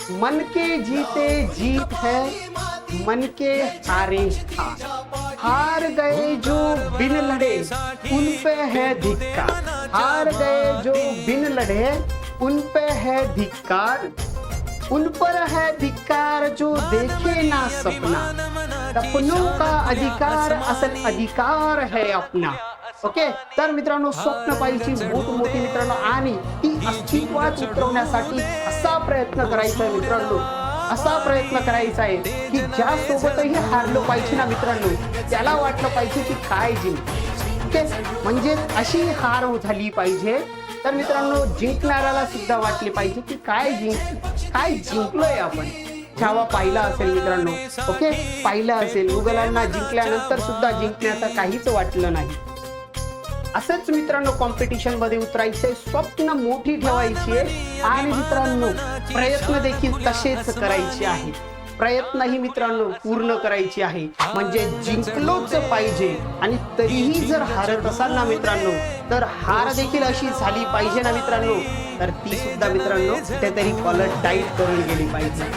मन के जीते जीत है, मन के हारे हार। हार गए जो बिन लड़े उन पे है धिक्कार। हार गए जो बिन लड़े उन पे है धिक्कार। उन पर है धिक्कार जो देखे ना सपना। सपनों का अधिकार असल अधिकार है अपना। ओके, तर मित्रांनो, स्वप्न पाहिजे मोठी मित्रांनो, आणि ती अस्तित्वात उतरवण्यासाठी असा प्रयत्न करायचा आहे मित्रांनो, असा प्रयत्न करायचा आहे की ज्या सोबतही हारलो पाहिजे ना मित्रांनो, त्याला वाटलं पाहिजे की काय जिंकलो। ओके, म्हणजे अशी हार झाली पाहिजे। तर मित्रांनो, जिंकणाऱ्याला सुद्धा वाटले पाहिजे की काय जिंकलोय आपण। जेव्हा पाहिलं असेल मित्रांनो, ओके, पाहिलं असेल मुघलांना जिंकल्यानंतर सुद्धा जिंकण्याचं काहीच वाटलं नाही। असंच मित्रांनो कॉम्पिटिशन मध्ये उतरायचे, स्वप्न मोठी ठेवायची आहे आणि मित्रांनो प्रयत्न देखील तसेच करायचे आहे। प्रयत्नही मित्रांनो पूर्ण करायची आहे, म्हणजे जिंकलोच पाहिजे। आणि तरीही जर हारत असाल ना मित्रांनो, तर हार देखील अशी झाली पाहिजे ना मित्रांनो, तर ती सुद्धा मित्रांनो कुठेतरी कॉलर टाईट करून गेली पाहिजे।